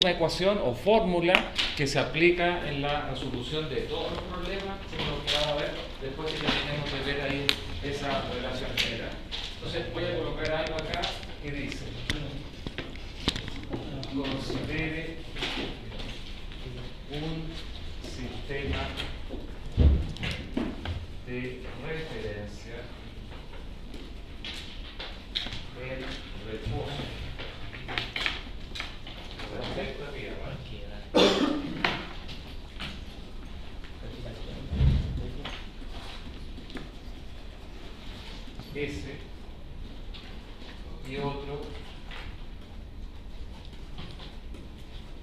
Una ecuación o fórmula que se aplica en la resolución de todos los problemas, como lo que vamos a ver después que terminemos de ver ahí esa relación general. Entonces voy a colocar algo acá que dice: considere un sistema de referencia en reposo respecto a tierra S y otro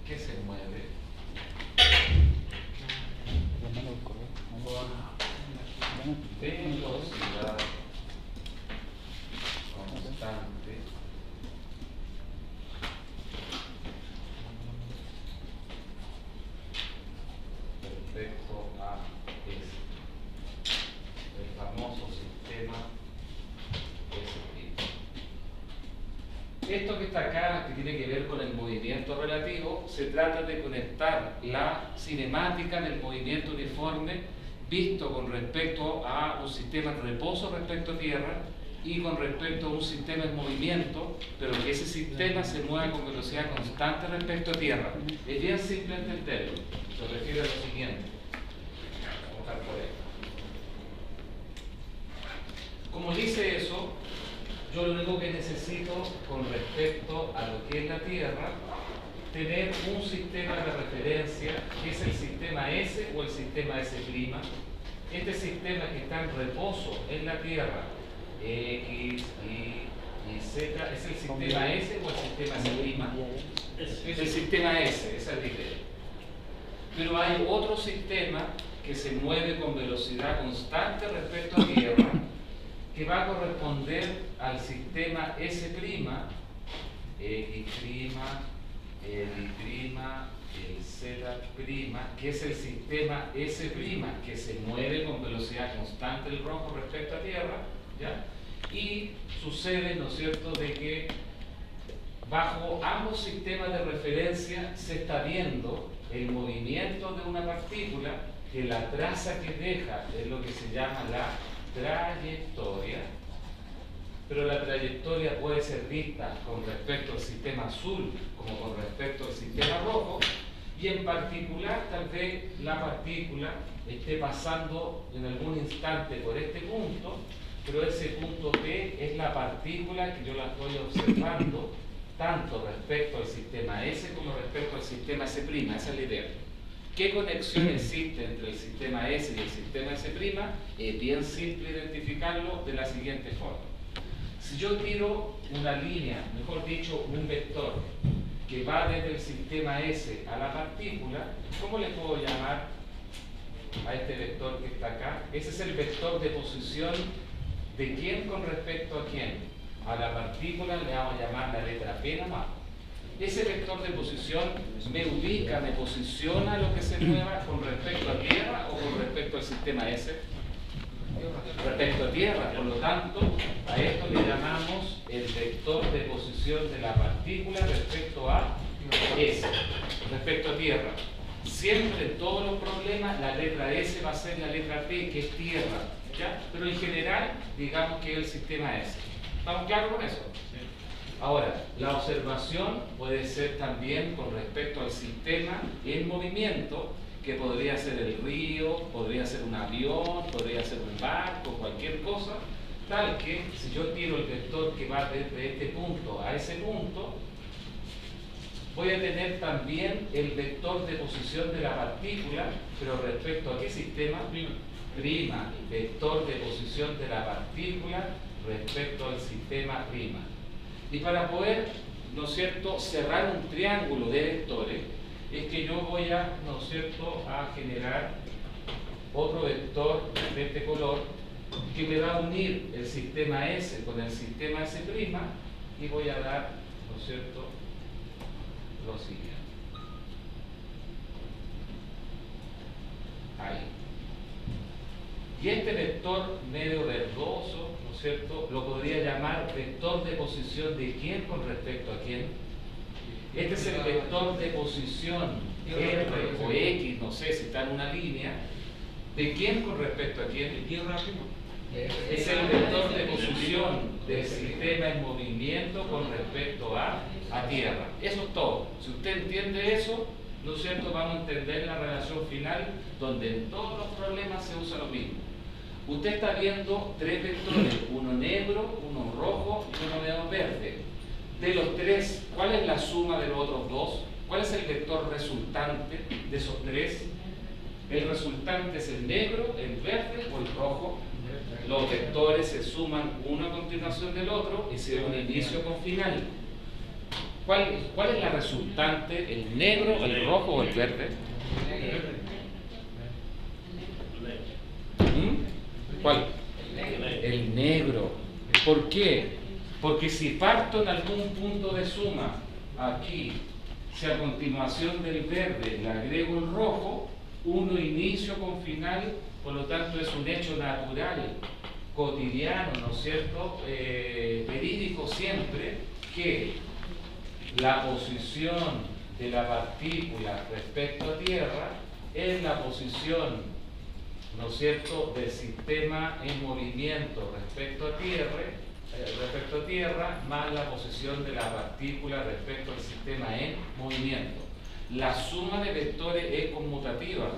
que se mueve con velocidad constante respecto a S, el famoso sistema S'. Esto que está acá, que tiene que ver con el movimiento relativo, se trata de conectar la cinemática del movimiento uniforme visto con respecto a un sistema en reposo respecto a tierra y con respecto a un sistema en movimiento, pero que ese sistema se mueva con velocidad constante respecto a tierra. Es bien simple entenderlo. Se refiere a lo siguiente. Vamos a buscar por ahí. Como dice eso, yo lo único que necesito con respecto a lo que es la Tierra, tener un sistema de referencia, que es el sistema S o el sistema S'. Este sistema que está en reposo en la Tierra, X, Y, Z, ¿es el sistema S o el sistema S'? Es el sistema S, esa es la idea. Pero hay otro sistema que se mueve con velocidad constante respecto a tierra, que va a corresponder al sistema S', X', Y', el Z', que es el sistema S', que se mueve con velocidad constante el rojo respecto a tierra, ¿ya? Y sucede, ¿no es cierto?, de que bajo ambos sistemas de referencia se está viendo el movimiento de una partícula, que la traza que deja es lo que se llama la trayectoria, pero la trayectoria puede ser vista con respecto al sistema azul como con respecto al sistema rojo, y en particular tal vez la partícula esté pasando en algún instante por este punto, pero ese punto P es la partícula que yo la estoy observando tanto respecto al sistema S como respecto al sistema S'. Esa es la idea. ¿Qué conexión existe entre el sistema S y el sistema S'? Es bien simple identificarlo de la siguiente forma. Si yo tiro una línea, mejor dicho, un vector, que va desde el sistema S a la partícula, ¿cómo le puedo llamar a este vector que está acá? Ese es el vector de posición de quién con respecto a quién. A la partícula le vamos a llamar la letra P nomás. Ese vector de posición me ubica, me posiciona lo que se mueva con respecto a tierra o con respecto al sistema S. Respecto a tierra, por lo tanto, a esto le llamamos el vector de posición de la partícula respecto a S, respecto a tierra. Siempre en todos los problemas la letra S va a ser la letra P, que es tierra, ¿ya? Pero en general, digamos que es el sistema S. ¿Estamos claros con eso? Ahora, la observación puede ser también con respecto al sistema en movimiento, que podría ser el río, podría ser un avión, podría ser un barco, cualquier cosa, tal que si yo tiro el vector que va desde este punto a ese punto, voy a tener también el vector de posición de la partícula, pero respecto a qué sistema? Prima, vector de posición de la partícula respecto al sistema prima. Y para poder, ¿no es cierto?, cerrar un triángulo de vectores, es que yo voy a, ¿no es cierto?, a generar otro vector de este color que me va a unir el sistema S con el sistema S' y voy a dar, ¿no es cierto?, lo siguiente. Ahí. Y este vector medio verdoso, ¿no es cierto?, lo podría llamar vector de posición de quién con respecto a quién. Este es el vector de posición R o X, no sé si está en una línea. ¿De quién con respecto a quién? Es el vector de posición del sistema en movimiento con respecto a tierra. Eso es todo. Si usted entiende eso, ¿no es cierto?, vamos a entender la relación final, donde en todos los problemas se usa lo mismo. Usted está viendo tres vectores, uno negro, uno rojo y uno verde. De los tres, ¿cuál es la suma de los otros dos? ¿Cuál es el vector resultante de esos tres? El resultante es el negro, el verde o el rojo. Los vectores se suman uno a continuación del otro y se da un inicio con final. ¿Cuál es la resultante? ¿El negro, el rojo o el verde? ¿Cuál? El negro. ¿Por qué? Porque si parto en algún punto de suma aquí, si a continuación del verde le agrego el rojo, uno inicio con final, por lo tanto es un hecho natural, cotidiano, ¿no es cierto?, verídico siempre, que la posición de la partícula respecto a tierra es la posición, ¿no es cierto?, del sistema en movimiento respecto a tierra, más la posición de la partícula respecto al sistema en movimiento. La suma de vectores es conmutativa.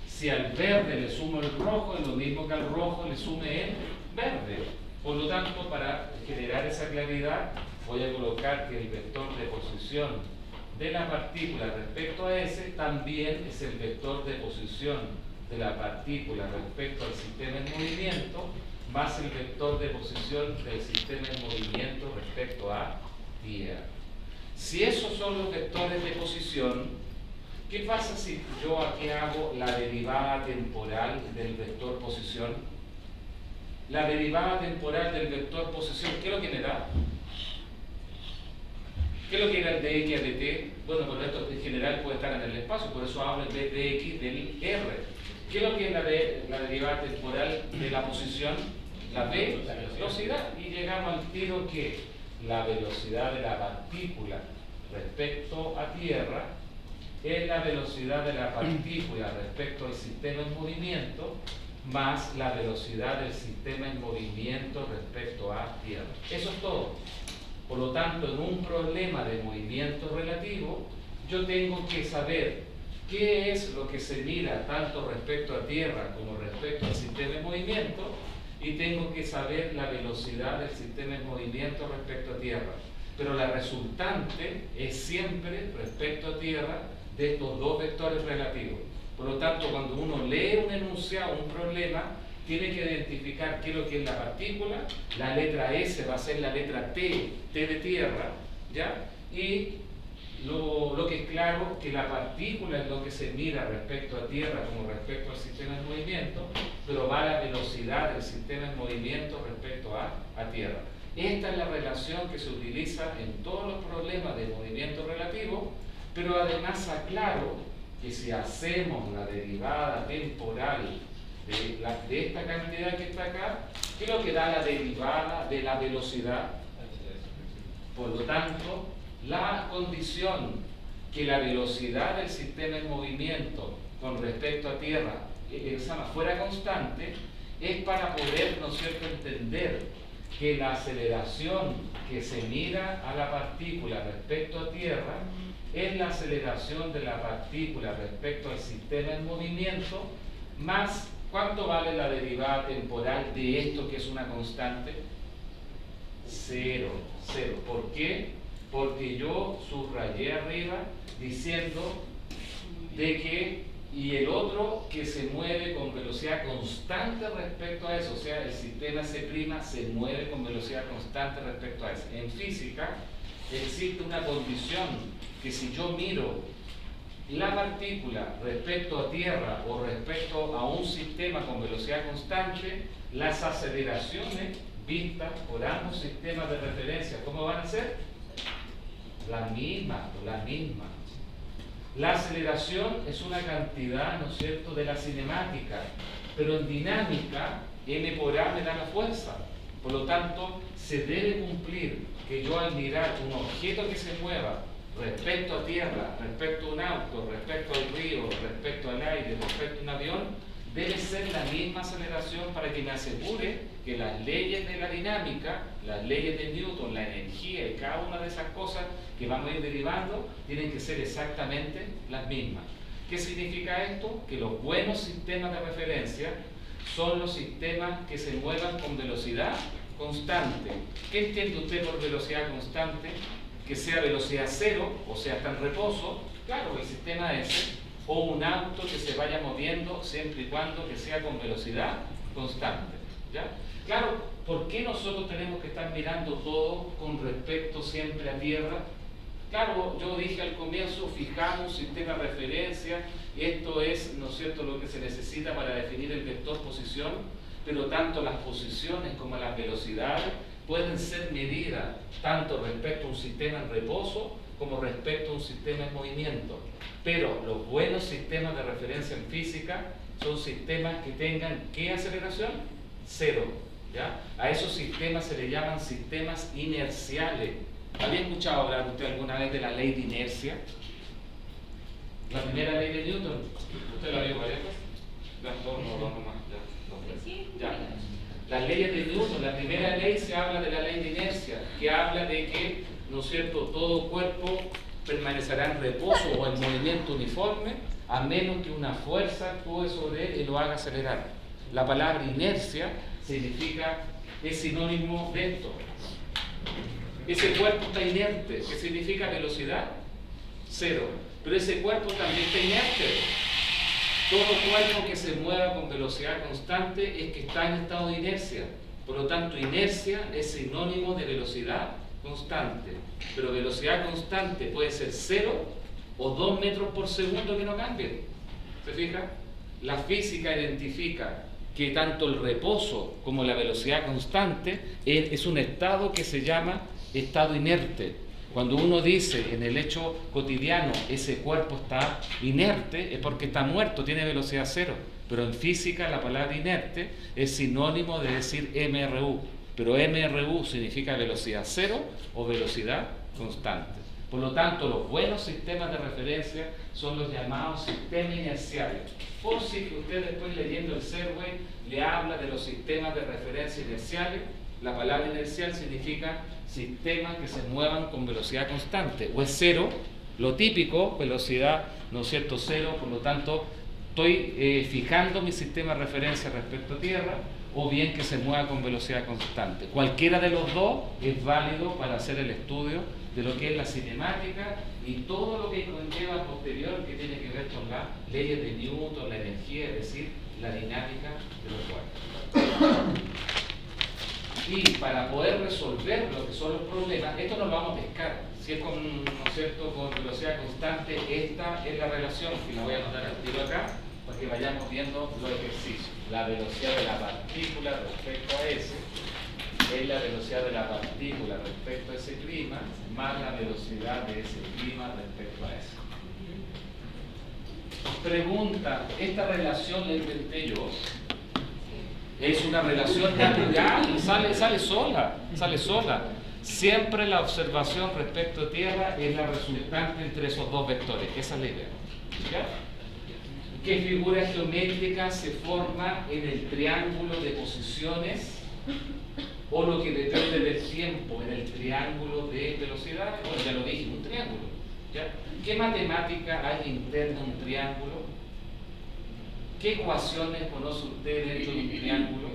Si al verde le sumo el rojo, es lo mismo que al rojo le sume el verde. Por lo tanto, para generar esa claridad, voy a colocar que el vector de posición de la partícula respecto a ese también es el vector de posición de la partícula respecto al sistema en movimiento, más el vector de posición del sistema en movimiento respecto a tierra. Si esos son los vectores de posición, ¿qué pasa si yo aquí hago la derivada temporal del vector posición? La derivada temporal del vector posición, ¿qué es lo que me da? ¿Qué es lo que era el dx a dt? Bueno, por esto en general puede estar en el espacio, por eso hablo de dx del r. ¿Qué es lo que es la derivada temporal de la posición? La velocidad. Y llegamos al tiro que la velocidad de la partícula respecto a tierra es la velocidad de la partícula respecto al sistema en movimiento más la velocidad del sistema en movimiento respecto a tierra. Eso es todo. Por lo tanto, en un problema de movimiento relativo, yo tengo que saber qué es lo que se mira tanto respecto a tierra como respecto al sistema en movimiento, y tengo que saber la velocidad del sistema en movimiento respecto a tierra. Pero la resultante es siempre respecto a tierra de estos dos vectores relativos. Por lo tanto, cuando uno lee un enunciado, un problema, tiene que identificar qué es lo que es la partícula. La letra S va a ser la letra T de tierra, ¿ya? Y lo que es claro, que la partícula es lo que se mira respecto a tierra como respecto al sistema en movimiento, pero va la velocidad del sistema en movimiento respecto a tierra. Esta es la relación que se utiliza en todos los problemas de movimiento relativo, pero además aclaro que si hacemos la derivada temporal de esta cantidad que está acá, ¿qué es lo que da la derivada de la velocidad? Por lo tanto, la condición que la velocidad del sistema en movimiento con respecto a tierra fuera constante es para poder, ¿no es cierto?, entender que la aceleración que se mira a la partícula respecto a tierra es la aceleración de la partícula respecto al sistema en movimiento, más ¿cuánto vale la derivada temporal de esto que es una constante? Cero. ¿Por qué? Porque yo subrayé arriba diciendo de que y el otro que se mueve con velocidad constante respecto a eso, o sea, el sistema C' se mueve con velocidad constante respecto a eso. En física existe una condición que si yo miro la partícula respecto a tierra o respecto a un sistema con velocidad constante, las aceleraciones vistas por ambos sistemas de referencia, ¿cómo van a ser? La misma. La aceleración es una cantidad, ¿no es cierto?, de la cinemática, pero en dinámica, m por a me da la fuerza. Por lo tanto, se debe cumplir que yo al mirar un objeto que se mueva respecto a tierra, respecto a un auto, respecto al río, respecto al aire, respecto a un avión, debe ser la misma aceleración para que me asegure que las leyes de la dinámica, las leyes de Newton, la energía y cada una de esas cosas que vamos a ir derivando tienen que ser exactamente las mismas. ¿Qué significa esto? Que los buenos sistemas de referencia son los sistemas que se muevan con velocidad constante. ¿Qué entiende usted por velocidad constante? Que sea velocidad cero, o sea, está en reposo, claro, el sistema ese, o un auto que se vaya moviendo siempre y cuando que sea con velocidad constante, ¿ya? Claro, ¿por qué nosotros tenemos que estar mirando todo con respecto siempre a tierra? Claro, yo dije al comienzo, fijamos un sistema de referencia, esto es, ¿no es cierto?, lo que se necesita para definir el vector posición, pero tanto las posiciones como las velocidades pueden ser medidas tanto respecto a un sistema en reposo como respecto a un sistema en movimiento. Pero los buenos sistemas de referencia en física son sistemas que tengan ¿qué aceleración? Cero, ¿ya? A esos sistemas se les llaman sistemas inerciales. ¿Había escuchado hablar usted alguna vez de la ley de inercia? La primera ley de Newton. ¿Usted la vio varias veces? No más. Ya. Las leyes de Newton, la primera ley se habla de la ley de inercia, que habla de que, ¿no es cierto?, todo cuerpo permanecerá en reposo o en movimiento uniforme a menos que una fuerza actúe sobre él y lo haga acelerar. La palabra inercia es sinónimo de esto. Ese cuerpo está inerte. ¿Qué significa velocidad? Cero. Pero ese cuerpo también está inerte. Todo cuerpo que se mueva con velocidad constante es que está en estado de inercia. Por lo tanto, inercia es sinónimo de velocidad constante. Pero velocidad constante puede ser 0 o 2 metros por segundo que no cambie. ¿Se fija? La física identifica que tanto el reposo como la velocidad constante es un estado que se llama estado inerte. Cuando uno dice en el hecho cotidiano ese cuerpo está inerte, es porque está muerto, tiene velocidad cero. Pero en física la palabra inerte es sinónimo de decir MRU. Pero MRU significa velocidad cero o velocidad constante. Por lo tanto, los buenos sistemas de referencia son los llamados sistemas inerciales. Por si usted después leyendo el Serway le habla de los sistemas de referencia inerciales, la palabra inercial significa sistemas que se muevan con velocidad constante. O es cero, lo típico, velocidad, ¿no es cierto?, cero, por lo tanto, estoy fijando mi sistema de referencia respecto a tierra, o bien que se mueva con velocidad constante. Cualquiera de los dos es válido para hacer el estudio de lo que es la cinemática y todo lo que conlleva posterior que tiene que ver con las leyes de Newton, la energía, es decir, la dinámica de los cuerpos. Y para poder resolver lo que son los problemas, esto no lo vamos a pescar. Si es con, ¿no es cierto?, con velocidad constante, esta es la relación, que la voy a anotar al tiro acá, para que vayamos viendo los ejercicios. La velocidad de la partícula respecto a S es la velocidad de la partícula respecto a ese clima, más la velocidad de ese clima respecto a S. Pregunta, ¿esta relación la inventé yo? Es una relación natural, sale sola. Siempre la observación respecto a tierra es la resultante entre esos dos vectores. Esa es la idea. ¿Ya? ¿Qué figura geométrica se forma en el triángulo de posiciones? O lo que depende del tiempo en el triángulo de velocidad. Bueno, ya lo dije, un triángulo. ¿Ya? ¿Qué matemática hay interna en un triángulo? ¿Qué ecuaciones conoce usted dentro de un triángulo?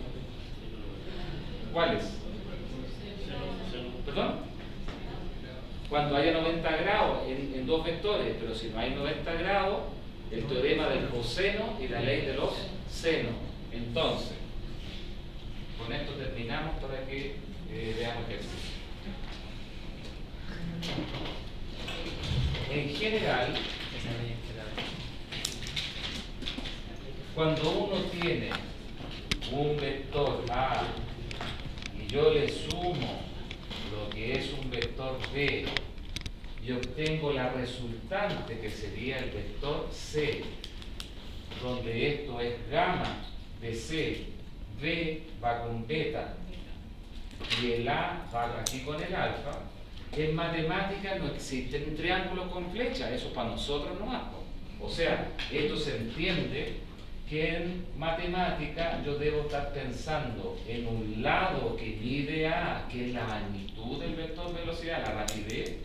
¿Cuáles? ¿Perdón? Cuando haya 90 grados en dos vectores, pero si no hay 90 grados, el teorema del coseno y la ley de los senos. Entonces, con esto terminamos para que veamos ejercicio. En general, cuando uno tiene un vector A y yo le sumo lo que es un vector B y obtengo la resultante que sería el vector C, donde esto es gamma de C, B va con beta y el A va aquí con el alfa, En matemáticas no existen triángulos con flecha, eso para nosotros no es. O sea, esto se entiende que en matemática yo debo estar pensando en un lado que mide A, que es la magnitud del vector velocidad, la rapidez.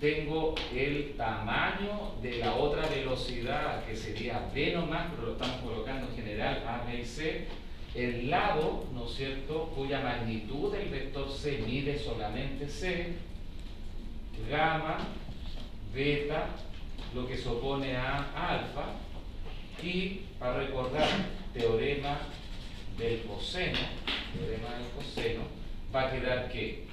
Tengo el tamaño de la otra velocidad, que sería B nomás, pero lo estamos colocando en general A, B y C. El lado, ¿no es cierto?, cuya magnitud del vector C mide solamente C, gamma, beta, lo que se opone a alfa, y para recordar, teorema del coseno, va a quedar que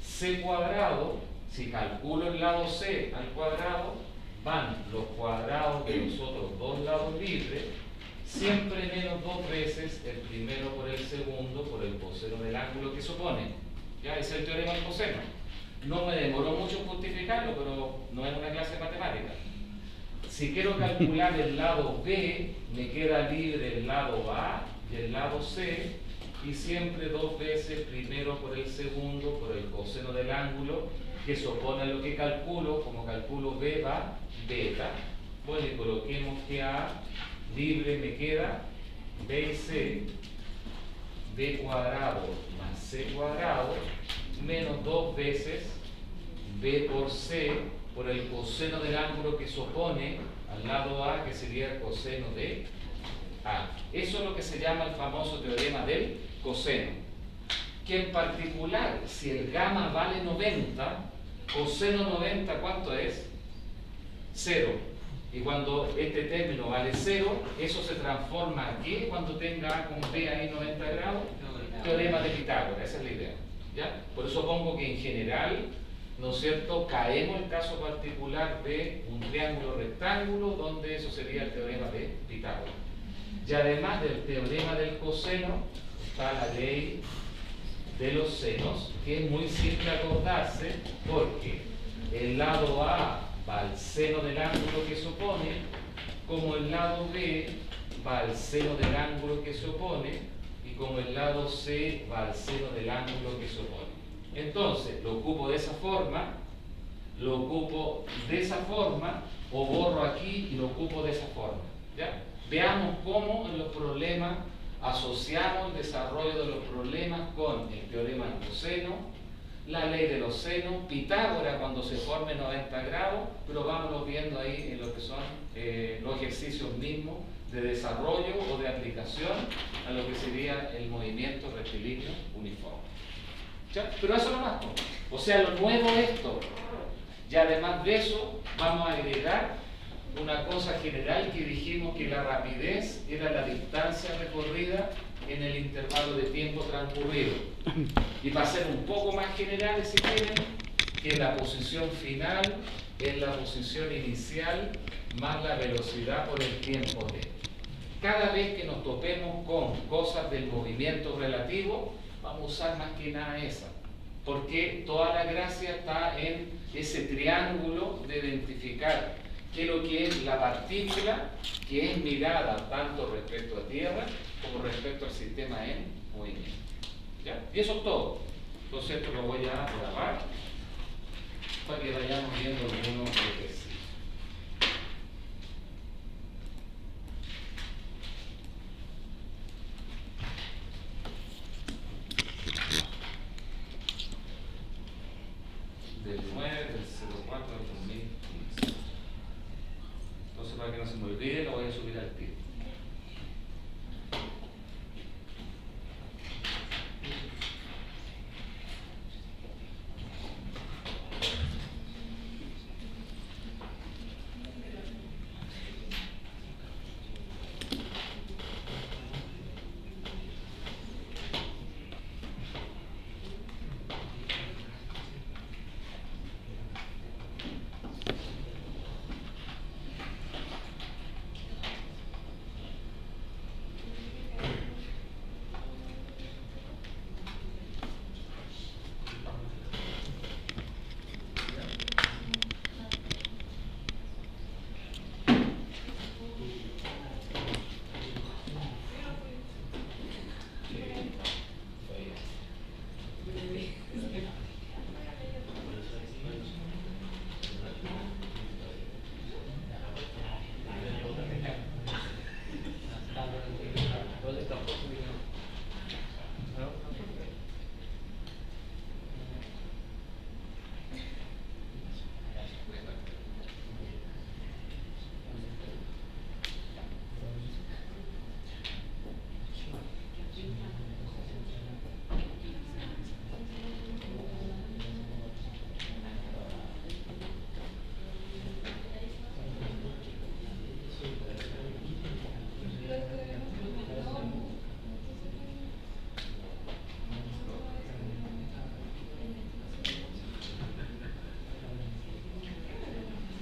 C cuadrado, si calculo el lado C al cuadrado, van los cuadrados de los otros dos lados libres, siempre menos dos veces el primero por el segundo por el coseno del ángulo que se opone. Ya, ese es el teorema del coseno. No me demoró mucho en justificarlo, pero no es una clase de matemáticas. Si quiero calcular el lado B, me queda libre el lado A y el lado C, y siempre dos veces primero por el segundo por el coseno del ángulo que se opone a lo que calculo. Como calculo B va beta. Bueno, y coloquemos que A libre me queda B y C, B cuadrado más C cuadrado, menos dos veces B por C por el coseno del ángulo que se opone al lado A, que sería el coseno de A. Eso es lo que se llama el famoso teorema del coseno. Que en particular, si el gamma vale 90, coseno 90, ¿cuánto es? 0. Y cuando este término vale 0, eso se transforma aquí cuando tenga A con B ahí 90 grados. Teorema de Pitágoras, esa es la idea. ¿Ya? Por eso pongo que en general, ¿no es cierto?, caemos el caso particular de un triángulo rectángulo, donde eso sería el teorema de Pitágoras. Y además del teorema del coseno, está la ley de los senos, que es muy simple acordarse, porque el lado A va al seno del ángulo que se opone, como el lado B va al seno del ángulo que se opone, y como el lado C va al seno del ángulo que se opone. Entonces, lo ocupo de esa forma, lo ocupo de esa forma, o borro aquí y lo ocupo de esa forma. ¿Ya? Veamos cómo en los problemas asociamos el desarrollo de los problemas con el teorema del coseno, la ley de los senos, Pitágoras cuando se forme 90 grados, pero vámonos viendo ahí en lo que son los ejercicios mismos de desarrollo o de aplicación a lo que sería el movimiento rectilíneo uniforme. ¿Ya? Pero eso no más. O sea, lo nuevo es esto. Y además de eso, vamos a agregar una cosa general que dijimos que la rapidez era la distancia recorrida en el intervalo de tiempo transcurrido. Y para ser un poco más generales, si quieren, que la posición final es la posición inicial más la velocidad por el tiempo t. Cada vez que nos topemos con cosas del movimiento relativo, vamos a usar más que nada esa, porque toda la gracia está en ese triángulo de identificar qué es lo que es la partícula que es mirada tanto respecto a tierra como respecto al sistema en movimiento. ¿Ya? Y eso es todo. Entonces esto lo voy a grabar para que vayamos viendo algunos ejercicios. Del 9 del 04 del 2015. Entonces, para que no se me olvide, lo voy a subir al tiro.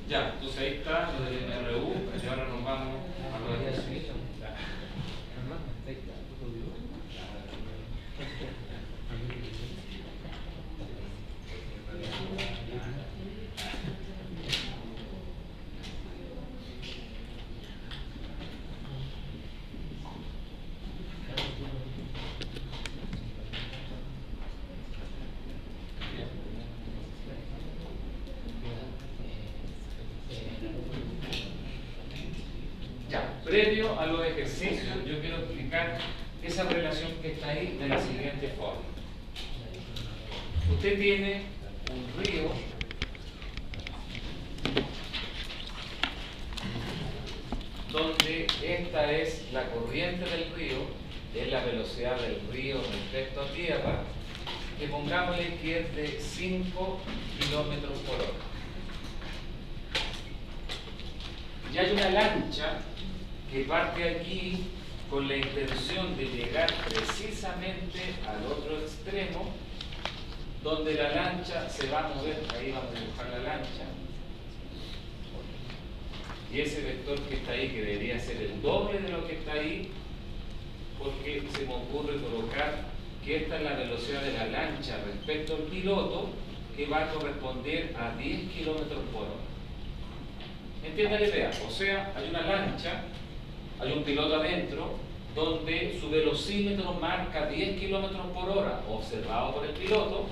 Ya, entonces ahí está lo del MRU, y ahora nos vamos a lo de ejercicio. Previo a los ejercicios, yo quiero explicar esa relación que está ahí de la siguiente forma. Usted tiene un río donde esta es la corriente del río, es la velocidad del río respecto a tierra, que pongámosle que es de 5 kilómetros por hora. Y hay una lancha que parte aquí con la intención de llegar precisamente al otro extremo, donde la lancha se va a mover. Ahí vamos a dibujar la lancha, y ese vector que está ahí, que debería ser el doble de lo que está ahí, porque se me ocurre colocar que esta es la velocidad de la lancha respecto al piloto, que va a corresponder a 10 kilómetros por hora. Entienda la idea, o sea, hay una lancha, hay un piloto adentro, donde su velocímetro marca 10 kilómetros por hora, observado por el piloto,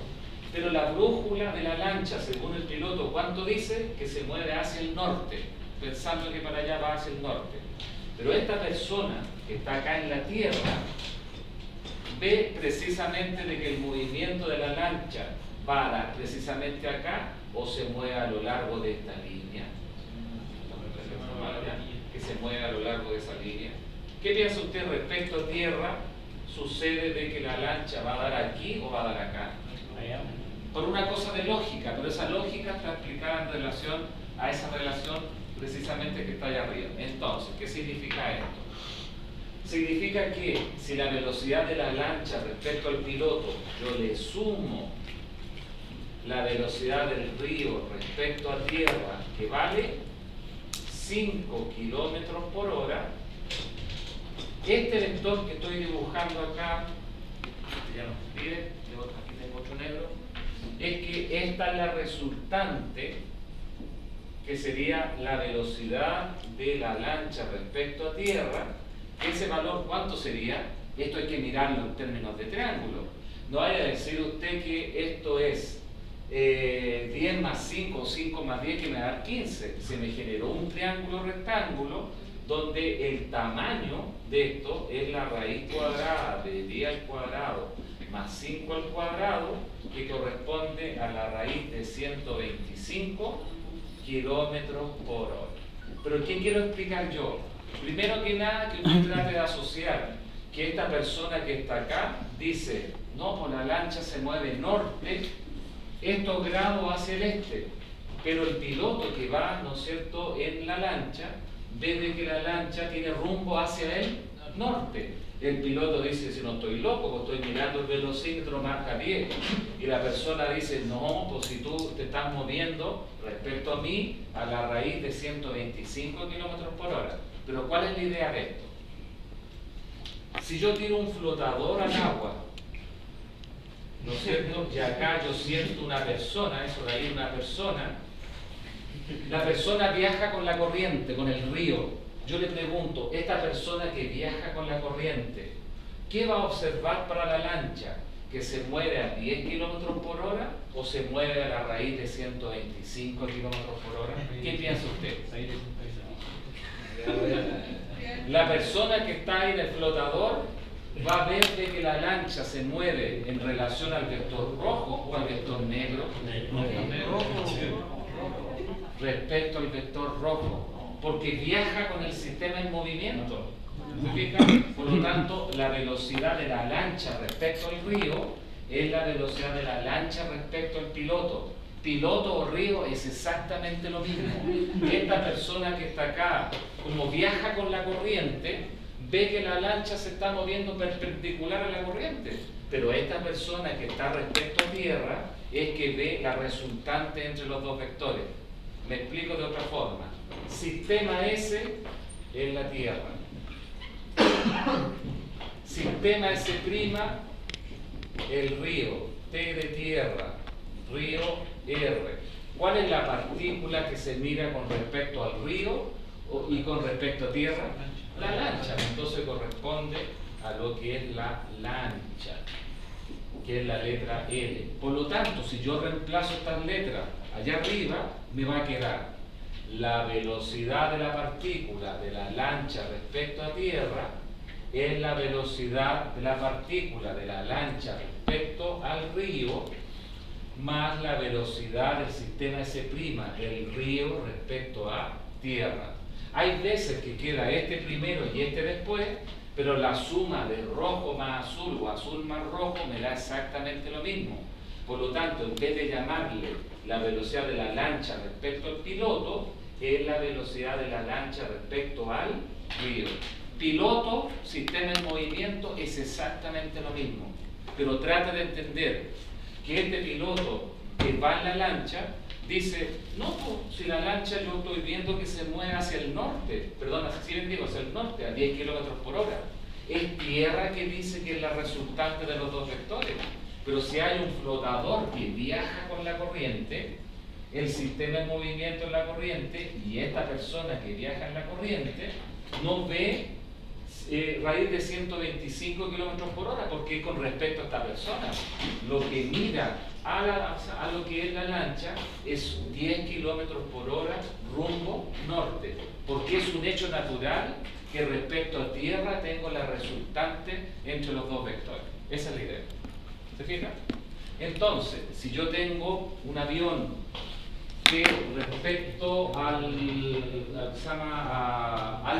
pero la brújula de la lancha, según el piloto, ¿cuánto dice? Que se mueve hacia el norte, pensando que para allá va hacia el norte. Pero esta persona que está acá en la Tierra ve precisamente de que el movimiento de la lancha va precisamente acá o se mueve a lo largo de esta línea. Que se mueve a lo largo de esa línea. ¿Qué piensa usted respecto a tierra? Sucede de que la lancha va a dar aquí o va a dar acá. Por una cosa de lógica, pero esa lógica está explicada en relación a esa relación precisamente que está allá arriba. Entonces, ¿qué significa esto? Significa que si la velocidad de la lancha respecto al piloto, yo le sumo la velocidad del río respecto a tierra, que vale 5 kilómetros por hora, este vector que estoy dibujando acá, ya no se pide, aquí tengo otro negro, es que esta es la resultante, que sería la velocidad de la lancha respecto a tierra. Ese valor, ¿cuánto sería? Esto hay que mirarlo en términos de triángulo. No vaya a decir usted que esto es 10 más 5 o 5 más 10 que me da 15. Se me generó un triángulo rectángulo donde el tamaño de esto es la raíz cuadrada de 10 al cuadrado más 5 al cuadrado, que corresponde a la raíz de 125 kilómetros por hora. Pero ¿qué quiero explicar yo? Primero que nada, que usted trate de asociar que esta persona que está acá dice, no, pues la lancha se mueve norte, estos grados hacia el este, pero el piloto que va, ¿no es cierto?, en la lancha, ve de que la lancha tiene rumbo hacia el norte. El piloto dice, si no estoy loco, pues estoy mirando el velocímetro, marca 10. Y la persona dice, no, pues si tú te estás moviendo respecto a mí a la raíz de 125 kilómetros por hora. Pero ¿cuál es la idea de esto? Si yo tiro un flotador al agua, ¿no es cierto? Y acá yo siento una persona, eso de ahí una persona, la persona viaja con la corriente, con el río. Yo le pregunto, esta persona que viaja con la corriente, ¿qué va a observar para la lancha? ¿Que se mueve a 10 kilómetros por hora o se mueve a la raíz de 125 kilómetros por hora? ¿Qué piensa usted? La persona que está ahí en el flotador va a ver de que la lancha se mueve en relación al vector rojo o al vector negro. Respecto al vector rojo, porque viaja con el sistema en movimiento. Por lo tanto, la velocidad de la lancha respecto al río es la velocidad de la lancha respecto al piloto. Piloto o río es exactamente lo mismo. Esta persona que está acá, como viaja con la corriente, ve que la lancha se está moviendo perpendicular a la corriente. Pero esta persona que está respecto a tierra es que ve la resultante entre los dos vectores. Me explico de otra forma. Sistema S es la tierra. Sistema S', el río. T de tierra, río R. ¿Cuál es la partícula que se mira con respecto al río y con respecto a tierra? La lancha. Entonces corresponde a lo que es la lancha, que es la letra L. Por lo tanto, si yo reemplazo estas letras allá arriba, me va a quedar la velocidad de la partícula de la lancha respecto a tierra es la velocidad de la partícula de la lancha respecto al río más la velocidad del sistema S' del río respecto a tierra. Hay veces que queda este primero y este después, pero la suma de rojo más azul o azul más rojo me da exactamente lo mismo. Por lo tanto, en vez de llamarle la velocidad de la lancha respecto al piloto, es la velocidad de la lancha respecto al río. Piloto, sistema en movimiento, es exactamente lo mismo. Pero trata de entender que este piloto que va en la lancha dice, no, si la lancha yo estoy viendo que se mueve hacia el norte, perdón, así bien digo, hacia el norte, a 10 kilómetros por hora. Es tierra que dice que es la resultante de los dos vectores. Pero si hay un flotador que viaja con la corriente, el sistema en movimiento en la corriente y esta persona que viaja en la corriente no ve raíz de 125 kilómetros por hora, porque con respecto a esta persona, lo que mira a lo que es la lancha es 10 kilómetros por hora rumbo norte, porque es un hecho natural que respecto a tierra tengo la resultante entre los dos vectores. Esa es la idea. ¿Se fijan? Entonces, si yo tengo un avión que respecto al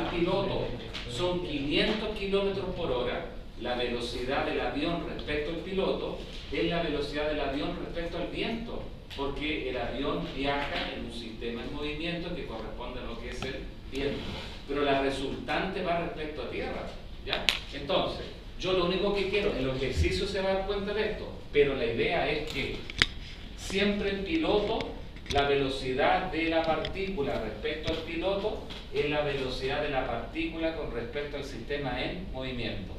piloto son 500 kilómetros por hora, la velocidad del avión respecto al piloto es la velocidad del avión respecto al viento, porque el avión viaja en un sistema en movimiento que corresponde a lo que es el viento, pero la resultante va respecto a tierra, ¿ya? Entonces, yo lo único que quiero, en los ejercicios se va a dar cuenta de esto, pero la idea es que siempre el piloto, la velocidad de la partícula respecto al piloto es la velocidad de la partícula con respecto al sistema en movimiento.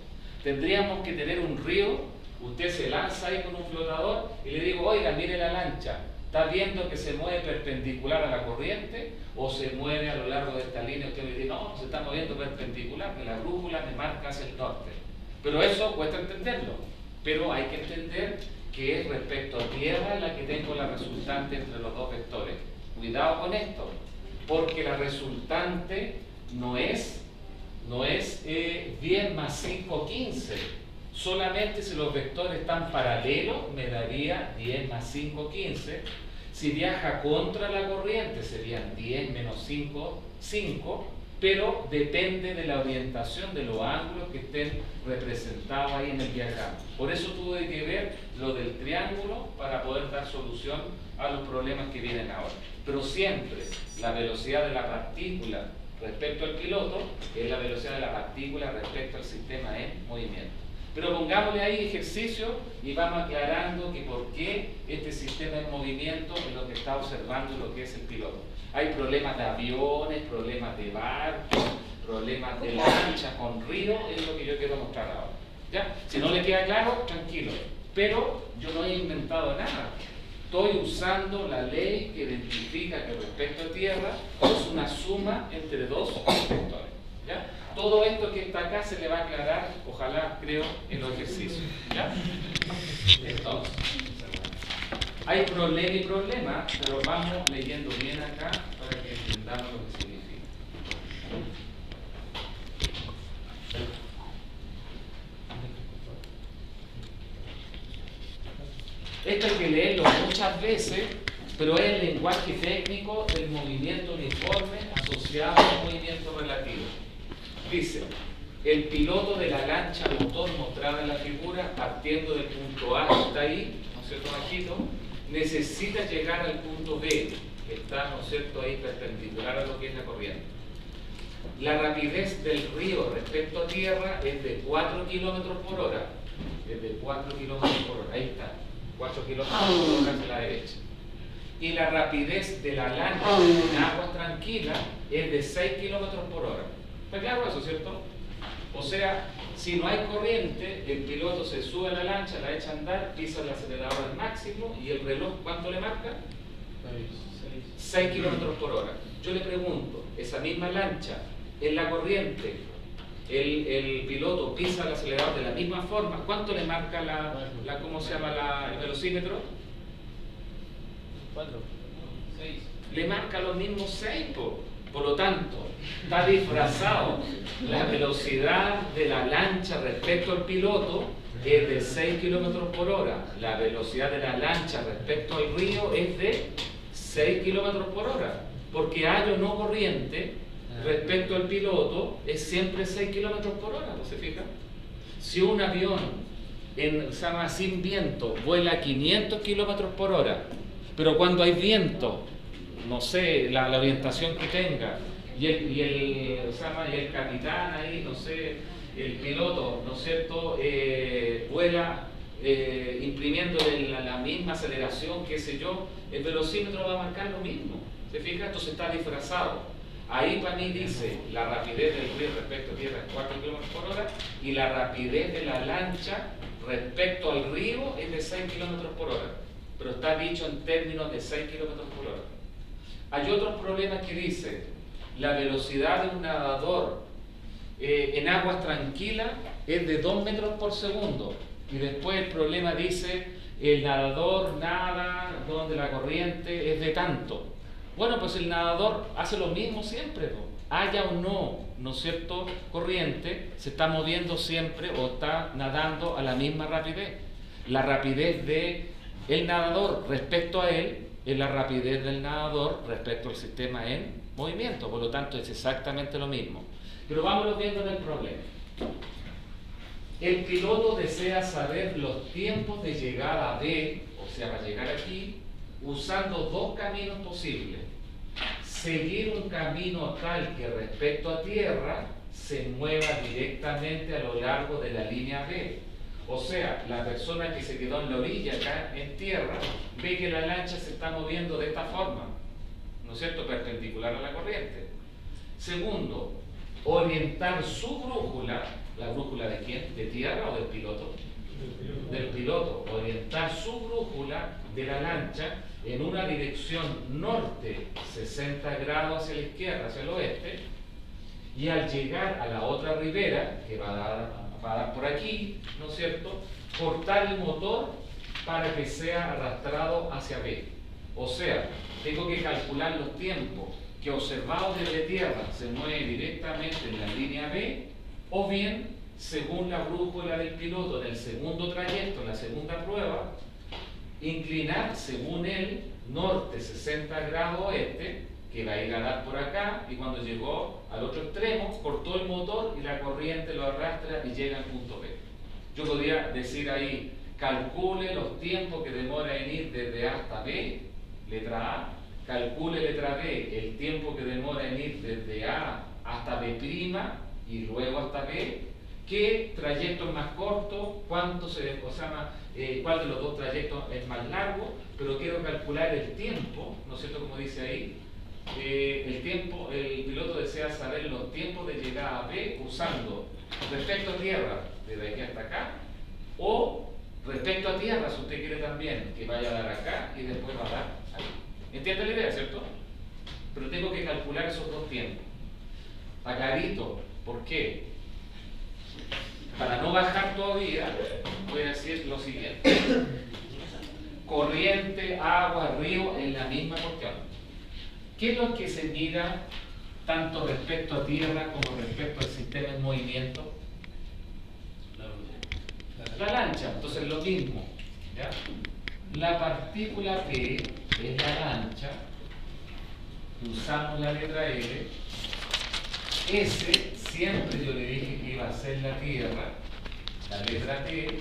Tendríamos que tener un río, usted se lanza ahí con un flotador y le digo, oiga, mire la lancha, ¿está viendo que se mueve perpendicular a la corriente o se mueve a lo largo de esta línea? Usted me dice, no, se está moviendo perpendicular, que la brújula me marca hacia el norte. Pero eso cuesta entenderlo, pero hay que entender que es respecto a tierra la que tengo la resultante entre los dos vectores. Cuidado con esto, porque la resultante no es 10 más 5, 15. Solamente si los vectores están paralelos me daría 10 más 5, 15. Si viaja contra la corriente serían 10 menos 5, 5. Pero depende de la orientación de los ángulos que estén representados ahí en el diagrama. Por eso tuve que ver lo del triángulo para poder dar solución a los problemas que vienen ahora. Pero siempre la velocidad de la partícula respecto al piloto es la velocidad de la partícula respecto al sistema en movimiento. Pero pongámosle ahí ejercicio y vamos aclarando que por qué este sistema en movimiento es lo que está observando lo que es el piloto. Hay problemas de aviones, problemas de barcos, problemas de lanchas con río, es lo que yo quiero mostrar ahora. ¿Ya? Si no le queda claro, tranquilo. Pero yo no he inventado nada. Estoy usando la ley que identifica que respecto a tierra es una suma entre dos vectores. ¿Ya? Todo esto que está acá se le va a aclarar, ojalá, creo, en los ejercicios. ¿Ya? Entonces, hay problema y problema, pero vamos leyendo bien acá para que entendamos lo que significa. Esto hay que leerlo muchas veces, pero es el lenguaje técnico del movimiento uniforme asociado al movimiento relativo. Dice, el piloto de la lancha motor mostrada en la figura, partiendo del punto A, que está ahí, ¿no es cierto, bajito, necesita llegar al punto B, que está, ¿no es cierto?, ahí perpendicular a lo que es la corriente. La rapidez del río respecto a tierra es de 4 kilómetros por hora. Es de 4 kilómetros por hora, ahí está, 4 kilómetros por hora hacia la derecha. y la rapidez de la lancha en aguas tranquilas es de 6 kilómetros por hora. ¿Está claro eso, cierto? O sea, si no hay corriente, el piloto se sube a la lancha, la echa a andar, pisa el acelerador al máximo y el reloj, ¿cuánto le marca? 6 kilómetros por hora. Yo le pregunto, esa misma lancha, en la corriente, el piloto pisa el acelerador de la misma forma, ¿cuánto le marca ¿cómo se llama el velocímetro? 4. 6. Le marca los mismos 6, por lo tanto, está disfrazado. La velocidad de la lancha respecto al piloto es de 6 kilómetros por hora. La velocidad de la lancha respecto al río es de 6 kilómetros por hora. Porque hay o no corriente respecto al piloto es siempre 6 kilómetros por hora, ¿no se fija? Si un avión sin viento vuela 500 kilómetros por hora, pero cuando hay viento, no sé, la orientación que tenga, y el capitán ahí, no sé, el piloto, ¿no es cierto?, vuela imprimiéndole la misma aceleración, qué sé yo, el velocímetro va a marcar lo mismo, ¿se fija? Entonces está disfrazado. Ahí para mí dice, la rapidez del río respecto a tierra es 4 kilómetros por hora, y la rapidez de la lancha respecto al río es de 6 kilómetros por hora. Pero está dicho en términos de 6 kilómetros por hora. Hay otros problemas que dice, la velocidad de un nadador en aguas tranquilas es de 2 metros por segundo. Y después el problema dice, el nadador nada donde la corriente es de tanto. Bueno, pues el nadador hace lo mismo siempre, haya o no, ¿no es cierto?, corriente, se está moviendo siempre o está nadando a la misma rapidez. La rapidez de el nadador respecto a él es la rapidez del nadador respecto al sistema en movimiento, por lo tanto es exactamente lo mismo. Pero vámonos viendo en el problema. El piloto desea saber los tiempos de llegada a B, o sea, para llegar aquí, usando dos caminos posibles. Seguir un camino tal que respecto a tierra se mueva directamente a lo largo de la línea B. O sea, la persona que se quedó en la orilla, acá en tierra, ve que la lancha se está moviendo de esta forma, ¿no es cierto?, perpendicular a la corriente. Segundo, orientar su brújula, ¿la brújula de quién? ¿De tierra o del piloto? Del piloto. Orientar su brújula de la lancha en una dirección norte, 60 grados hacia la izquierda, hacia el oeste, y al llegar a la otra ribera, que va a dar por aquí, ¿no es cierto?, cortar el motor para que sea arrastrado hacia B. O sea, tengo que calcular los tiempos que observado desde tierra se mueve directamente en la línea B, o bien, según la brújula del piloto en el segundo trayecto, en la segunda prueba, inclinar según él norte 60 grados oeste, que va a ir a dar por acá, y cuando llegó al otro extremo cortó el motor y la corriente lo arrastra y llega al punto B. Yo podría decir ahí, calcule los tiempos que demora en ir desde A hasta B, letra A, calcule letra B el tiempo que demora en ir desde A hasta B' y luego hasta B, qué trayecto es más corto, cuál de los dos trayectos es más largo, pero quiero calcular el tiempo, ¿no es cierto?, como dice ahí, el piloto desea saber los tiempos de llegada a B usando respecto a tierra, desde aquí hasta acá, o respecto a tierra, si usted quiere también, que vaya a dar acá y después va a dar aquí. ¿Entiende la idea, cierto? Pero tengo que calcular esos dos tiempos. Está clarito. ¿Por qué? Para no bajar todavía, voy a decir lo siguiente. Corriente, agua, río, en la misma cuestión. ¿Qué es lo que se mira tanto respecto a tierra como respecto al sistema en movimiento? La lancha. Entonces lo mismo, ¿ya? La partícula P es la lancha, usamos la letra L, S siempre yo le dije que iba a ser la tierra, la letra T,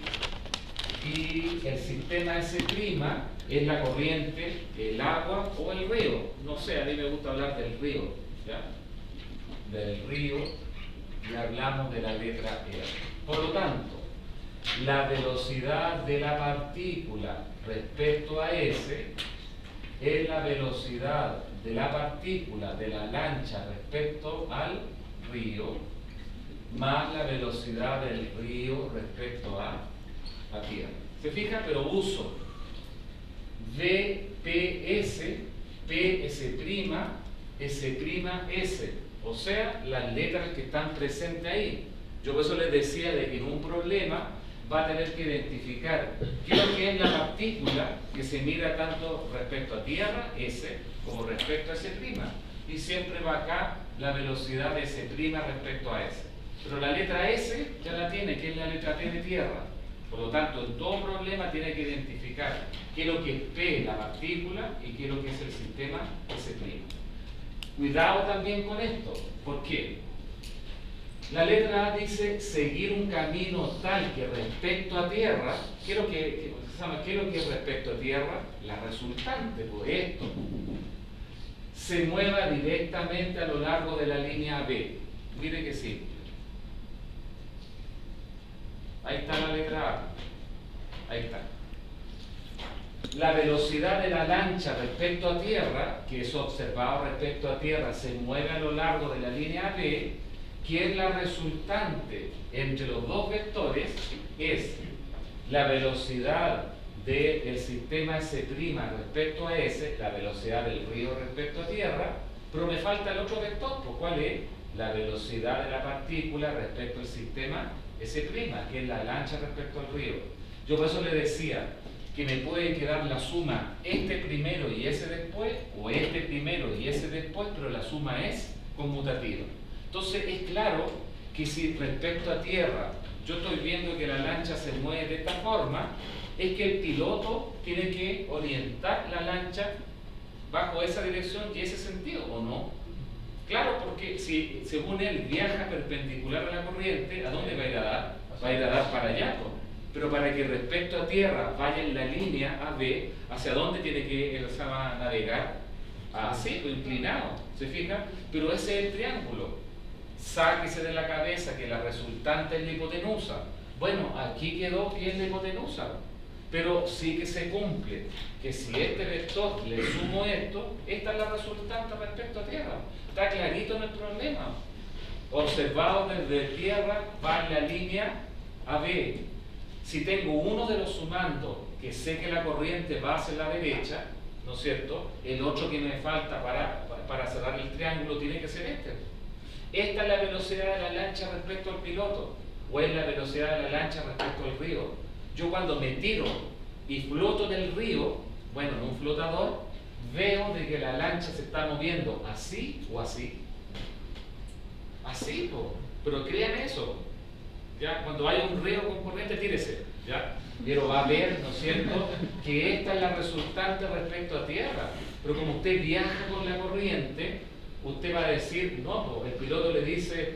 y el sistema S' es la corriente, el agua o el río. No sé, a mí me gusta hablar del río, ¿ya? Del río, y hablamos de la letra R. Por lo tanto, la velocidad de la partícula respecto a S es la velocidad de la partícula de la lancha respecto al río, más la velocidad del río respecto a tierra. ¿Se fija? Pero uso VPS, PS', S', o sea, las letras que están presentes ahí. Yo por eso les decía de que en un problema va a tener que identificar qué es lo que es la partícula que se mira tanto respecto a tierra, S, como respecto a S'. Y siempre va acá la velocidad de S' respecto a S. Pero la letra S ya la tiene, que es la letra T de tierra. Por lo tanto, en todo problema tiene que identificar qué es lo que es P, la partícula, y qué es lo que es el sistema S'. Cuidado también con esto. ¿Por qué? La letra A dice seguir un camino tal que respecto a tierra, ¿qué es lo que es respecto a tierra? La resultante, pues esto, se mueva directamente a lo largo de la línea B. Mire que simple. Ahí está la letra A. Ahí está. La velocidad de la lancha respecto a tierra, que es observado respecto a tierra, se mueve a lo largo de la línea B, que es la resultante entre los dos vectores, es la velocidad del sistema S' respecto a S, la velocidad del río respecto a tierra, pero me falta el otro vector, pues ¿cuál es? La velocidad de la partícula respecto al sistema S', que es la lancha respecto al río. Yo por eso le decía que me puede quedar la suma este primero y ese después, o este primero y ese después, pero la suma es conmutativa. Entonces es claro que si respecto a tierra yo estoy viendo que la lancha se mueve de esta forma, es que el piloto tiene que orientar la lancha bajo esa dirección y ese sentido, ¿o no? Claro, porque si según él viaja perpendicular a la corriente, ¿a dónde va a ir a dar? Va a ir a dar para allá, ¿no? Pero para que respecto a tierra vaya en la línea AB, ¿hacia dónde tiene que navegar? Así, inclinado, ¿se fija? Pero ese es el triángulo. Sáquese de la cabeza que la resultante es la hipotenusa. Bueno, aquí quedó que es la hipotenusa, pero sí que se cumple que si este vector le sumo esto, esta es la resultante respecto a tierra. Está clarito en el problema. Observado desde tierra va en la línea AB. Si tengo uno de los sumandos que sé que la corriente va hacia la derecha, ¿no es cierto? El otro que me falta para cerrar el triángulo tiene que ser este. Esta es la velocidad de la lancha respecto al piloto, o es la velocidad de la lancha respecto al río. Yo cuando me tiro y floto en el río, bueno, en un flotador, veo de que la lancha se está moviendo así o así. Así, pero crean eso. ¿Ya? Cuando haya un río con corriente, tírese, ¿ya? Pero va a ver, ¿no es cierto?, que esta es la resultante respecto a tierra. Pero como usted viaja con la corriente, usted va a decir, no, el piloto le dice,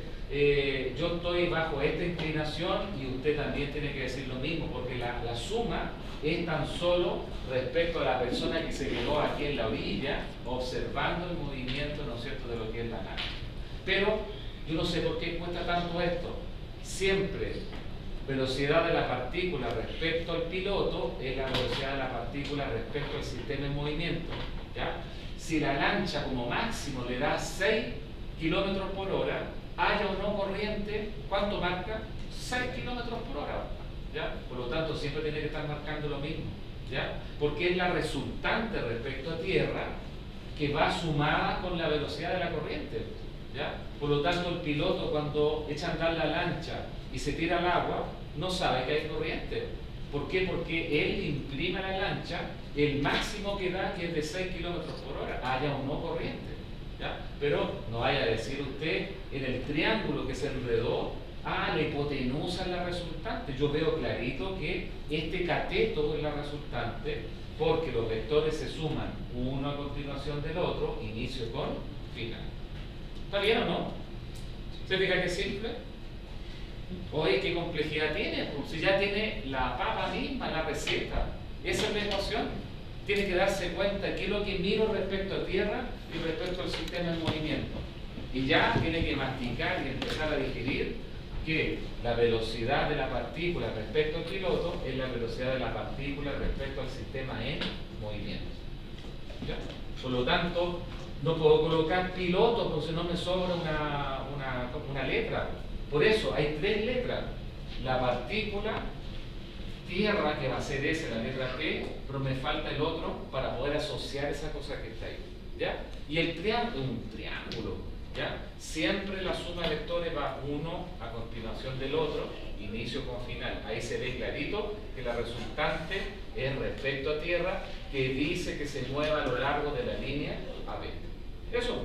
yo estoy bajo esta inclinación, y usted también tiene que decir lo mismo, porque la suma es tan solo respecto a la persona que se quedó aquí en la orilla, observando el movimiento, ¿no es cierto?, de lo que es la nave. Pero yo no sé por qué cuesta tanto esto. Siempre velocidad de la partícula respecto al piloto es la velocidad de la partícula respecto al sistema en movimiento, ¿ya? Si la lancha como máximo le da 6 kilómetros por hora, haya o no corriente, ¿cuánto marca? 6 kilómetros por hora, ¿ya? Por lo tanto, siempre tiene que estar marcando lo mismo, ¿ya? Porque es la resultante respecto a tierra que va sumada con la velocidad de la corriente, ¿ya? Por lo tanto, el piloto cuando echa a andar la lancha y se tira al agua, no sabe que hay corriente. ¿Por qué? Porque él imprime a la lancha el máximo que da, que es de 6 kilómetros por hora, haya o no corriente, ¿ya? Pero no vaya a decir usted en el triángulo que se enredó, la hipotenusa es la resultante. Yo veo clarito que este cateto es la resultante, porque los vectores se suman uno a continuación del otro, inicio con final. ¿Está bien o no? ¿Se fija que es simple? Oye, ¿qué complejidad tiene? Pues si ya tiene la papa misma, la receta, esa es la ecuación. Tiene que darse cuenta qué es lo que miro respecto a tierra y respecto al sistema en movimiento. Y ya tiene que masticar y empezar a digerir que la velocidad de la partícula respecto al piloto es la velocidad de la partícula respecto al sistema en movimiento. ¿ya? Por lo tanto, no puedo colocar piloto porque si no me sobra una letra. Por eso hay 3 letras. La partícula, tierra, que va a ser esa, la letra T, pero me falta el otro para poder asociar esa cosa que está ahí. ¿Ya? Y el triángulo, un triángulo, ¿ya? Siempre la suma de vectores va uno a continuación del otro, inicio con final. Ahí se ve clarito que la resultante es respecto a tierra, que dice que se mueva a lo largo de la línea AB. Eso.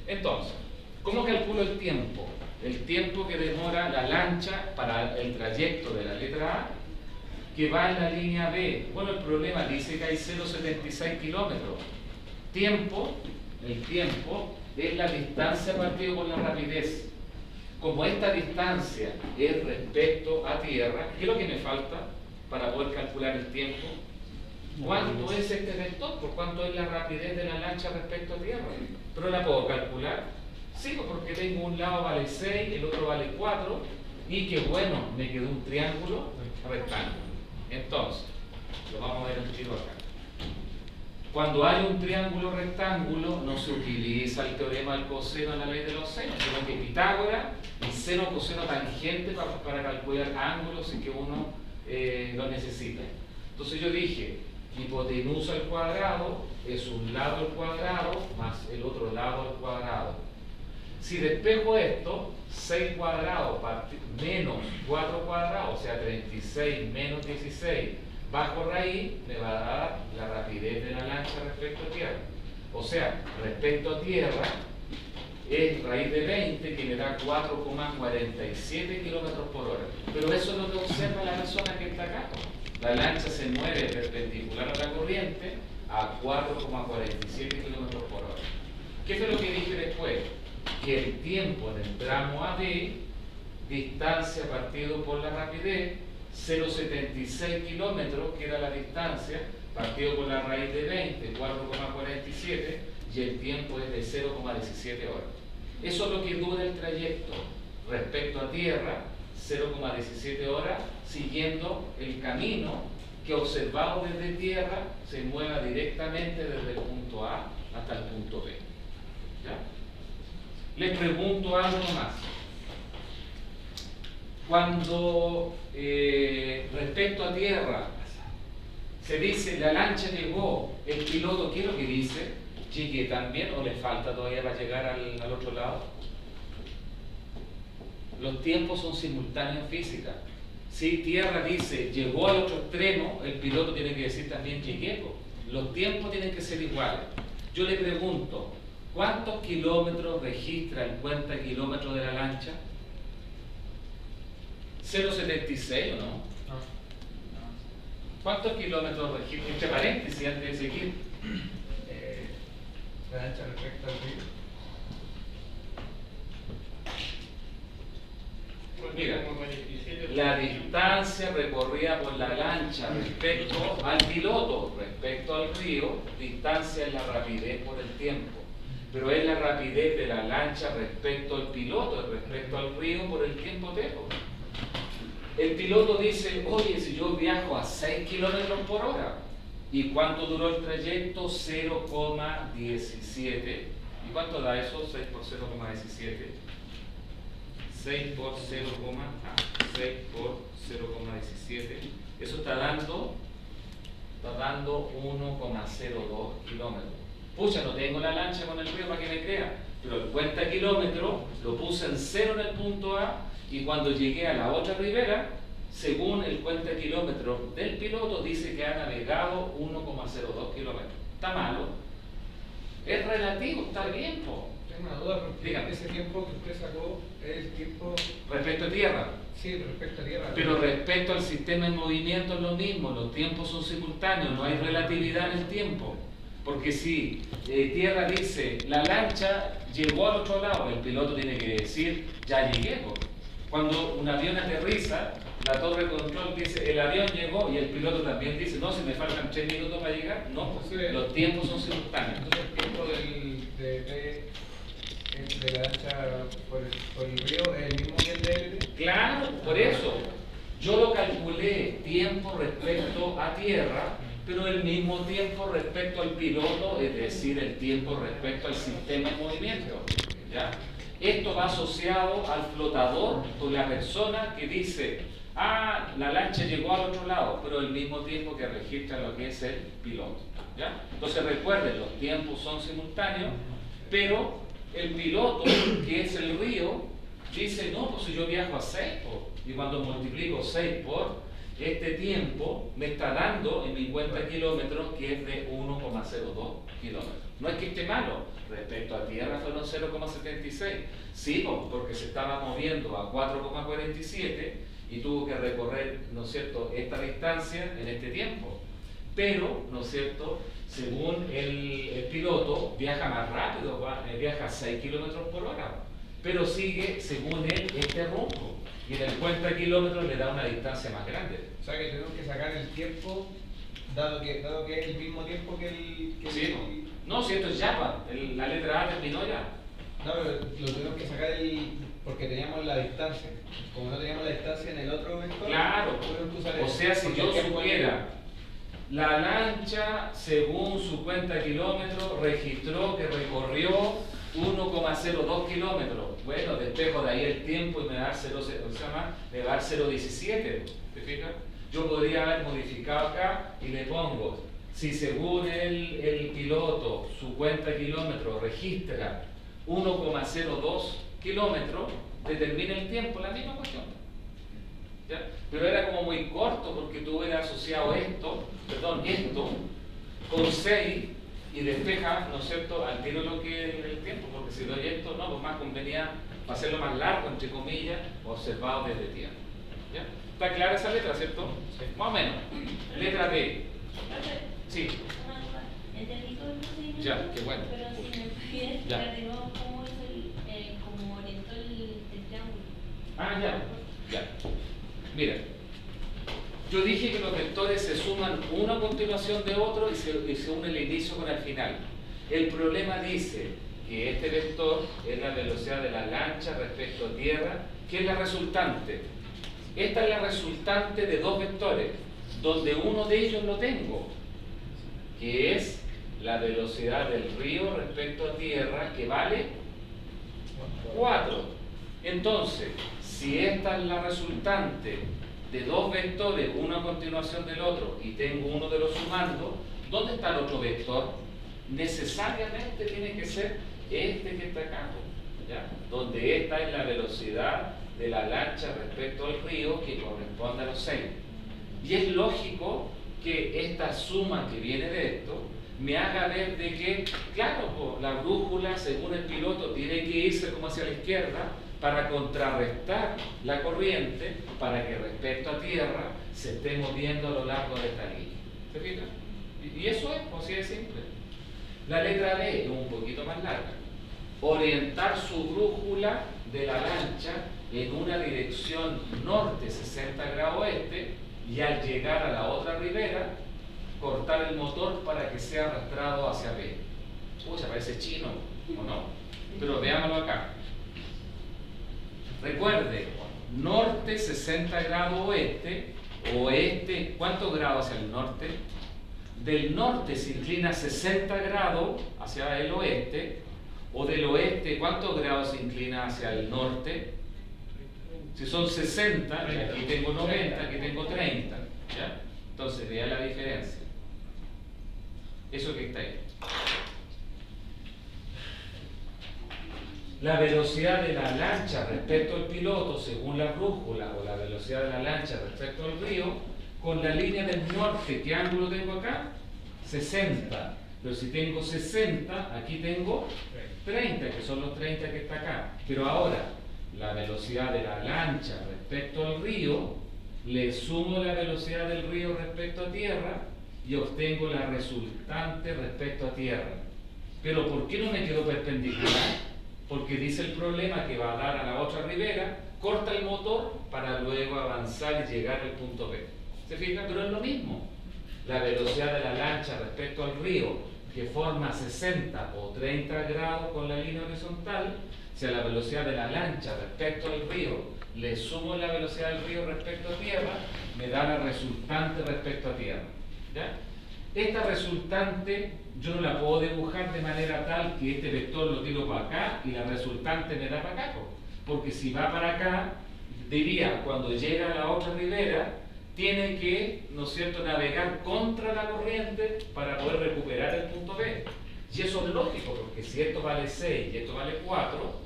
Entonces, ¿cómo calculo el tiempo? El tiempo que demora la lancha para el trayecto de la letra A que va en la línea B. Bueno, el problema dice que hay 0,76 kilómetros. El tiempo es la distancia partido por la rapidez. Como esta distancia es respecto a tierra, ¿qué es lo que me falta para poder calcular el tiempo? ¿Cuánto es este vector? ¿Por cuánto es la rapidez de la lancha respecto a tierra? ¿Pero la puedo calcular? Sí, porque tengo un lado vale 6, el otro vale 4, y que bueno, me quedó un triángulo rectángulo. Entonces, lo vamos a ver un tiro acá. Cuando hay un triángulo rectángulo, no se utiliza el teorema del coseno en la ley de los senos, sino que Pitágoras y seno coseno tangente para calcular ángulos y que uno lo necesita. Entonces yo dije, hipotenusa al cuadrado es un lado al cuadrado más el otro lado al cuadrado. Si despejo esto, 6 cuadrados menos 4 cuadrados, o sea 36 menos 16, bajo raíz, me va a dar la rapidez de la lancha respecto a tierra. O sea, respecto a tierra, es raíz de 20 que me da 4,47 kilómetros por hora. Pero eso es lo que observa la persona que está acá. La lancha se mueve perpendicular a la corriente a 4,47 kilómetros por hora. ¿Qué fue lo que dije después? Que el tiempo en el tramo AB, distancia partido por la rapidez, 0,76 kilómetros, que era la distancia, partido por la raíz de 20, 4,47, y el tiempo es de 0,17 horas. Eso es lo que dura el trayecto respecto a tierra, 0,17 horas, siguiendo el camino que observado desde tierra se mueva directamente desde el punto A hasta el punto B. ¿Ya? Les pregunto algo más. Cuando respecto a tierra se dice la lancha llegó, el piloto, ¿qué es lo que dice? ¿Llegué también o le falta todavía para llegar al otro lado? Los tiempos son simultáneos en física. Si tierra dice llegó al otro extremo, el piloto tiene que decir también llegué. Los tiempos tienen que ser iguales. Yo le pregunto, ¿cuántos kilómetros registra el cuenta kilómetros de la lancha? 0,76 o no? ¿Cuántos kilómetros registra? Entre paréntesis, antes de seguir. La lancha respecto al río. Mira, la distancia recorrida por la lancha respecto al piloto, respecto al río, distancia es la rapidez por el tiempo. Pero es la rapidez de la lancha respecto al piloto, respecto al río por el tiempo tejo. El piloto dice, oye, si yo viajo a 6 kilómetros por hora, ¿y cuánto duró el trayecto? 0,17. ¿Y cuánto da eso? 6 por 0,17. 6 por 0,17. Eso está dando 1,02 kilómetros. Pucha, no tengo la lancha con el río para que me crea, pero el cuenta kilómetros lo puse en 0 en el punto A, y cuando llegué a la otra ribera, según el cuenta kilómetros del piloto, dice que ha navegado 1,02 kilómetros. ¿Está malo? Es relativo, está bien, po. Tengo una duda porque dígame. Ese tiempo que usted sacó es el tiempo Respecto a tierra. Sí, respecto a tierra. Pero respecto al sistema en movimiento es lo mismo, los tiempos son simultáneos, no hay relatividad en el tiempo. Porque si tierra dice, la lancha llegó al otro lado, el piloto tiene que decir, ya llegué. Cuando un avión aterriza, la torre de control dice, el avión llegó, y el piloto también dice, no, si me faltan 3 minutos para llegar, no, entonces, los tiempos son simultáneos. Entonces el tiempo de la lancha por el río es el mismo que el de LT. Claro, por eso, yo lo calculé tiempo respecto a tierra, pero el mismo tiempo respecto al piloto, es decir, el tiempo respecto al sistema en movimiento. ¿Ya? Esto va asociado al flotador o la persona que dice, ah, la lancha llegó al otro lado, pero al mismo tiempo que registra lo que es el piloto. ¿Ya? Entonces recuerden, los tiempos son simultáneos, pero el piloto, que es el río, dice, no, pues si yo viajo a 6, y cuando multiplico 6 por este tiempo, me está dando en 50 kilómetros que es de 1,02 kilómetros. No es que esté malo, respecto a tierra fueron 0,76. Sí, porque se estaba moviendo a 4,47 y tuvo que recorrer, ¿no es cierto?, esta distancia en este tiempo. Pero, ¿no es cierto?, según el piloto, viaja más rápido, viaja a 6 kilómetros por hora, pero sigue, según él, este rumbo. Y en el 50 kilómetros le da una distancia más grande. O sea que tenemos que sacar el tiempo, dado que es el mismo tiempo que el... Sí, no, si esto es Java, la letra A terminó ya. No, pero lo tenemos que sacar porque teníamos la distancia. Como no teníamos la distancia en el otro vector, claro, o sea, si yo supiera, la lancha, según su cuenta kilómetros, registró que recorrió 1,02 kilómetros. Bueno, despejo de ahí el tiempo y me va a dar 0,17. ¿Te fijas? Yo podría haber modificado acá y le pongo, si según el piloto, su cuenta kilómetros registra 1,02 kilómetros, determina el tiempo, la misma cuestión. ¿Ya? Pero era como muy corto porque tú hubieras asociado esto con 6 y despeja, ¿no es cierto?, al tiro lo que es el tiempo, porque si doy esto, no, pues más convenía hacerlo más largo, entre comillas, observado desde tierra. ¿Ya? ¿Está clara esa letra, cierto? Sí. Más o menos. Letra B. Sí. Ya, qué bueno. Pero si me pudiera explicar de nuevo cómo hizo cómo orientó el triángulo. Ah, ya. Mira, yo dije que los vectores se suman uno a continuación de otro y se une el inicio con el final. El problema dice que este vector es la velocidad de la lancha respecto a tierra, que es la resultante. Esta es la resultante de dos vectores, donde uno de ellos lo tengo, que es la velocidad del río respecto a tierra, que vale 4. Entonces, si esta es la resultante de dos vectores, uno a continuación del otro, y tengo uno de los sumando, ¿dónde está el otro vector? Necesariamente tiene que ser este que está acá, ¿ya? Donde esta es la velocidad de la lancha respecto al río, que corresponde a los 6. Y es lógico que esta suma que viene de esto me haga ver de que, claro, la brújula, según el piloto, tiene que irse como hacia la izquierda para contrarrestar la corriente, para que respecto a tierra se esté moviendo a lo largo de esta línea. ¿Se fijan? Y eso es, así de simple. La letra B es un poquito más larga. Orientar su brújula de la lancha en una dirección norte 60 grados oeste y al llegar a la otra ribera, cortar el motor para que sea arrastrado hacia B. Uy, se parece chino, ¿o no? Pero veámoslo acá. Recuerde, norte 60 grados oeste, oeste, ¿cuántos grados hacia el norte? Del norte se inclina 60 grados hacia el oeste, o del oeste, ¿cuántos grados se inclina hacia el norte? Si son 60, aquí tengo 90, aquí tengo 30, ¿ya? Entonces, vea la diferencia. Eso que está ahí. La velocidad de la lancha respecto al piloto, según la brújula, o la velocidad de la lancha respecto al río, con la línea del norte, ¿qué ángulo tengo acá? 60. Pero si tengo 60, aquí tengo 30, que son los 30 que está acá. Pero ahora, la velocidad de la lancha respecto al río, le sumo la velocidad del río respecto a tierra y obtengo la resultante respecto a tierra. Pero ¿por qué no me quedo perpendicular? Porque dice el problema que va a dar a la otra ribera, corta el motor para luego avanzar y llegar al punto B. ¿Se fija? Pero es lo mismo. La velocidad de la lancha respecto al río, que forma 60 o 30 grados con la línea horizontal, si a la velocidad de la lancha respecto al río le sumo la velocidad del río respecto a tierra, me da la resultante respecto a tierra. ¿Ya? esta resultante yo no la puedo dibujar de manera tal que este vector lo tiro para acá y la resultante me da para acá, porque si va para acá, diría, cuando llega a la otra ribera, tiene que, ¿no es cierto?, navegar contra la corriente para poder recuperar el punto B. Y eso es lógico, porque si esto vale 6 y esto vale 4,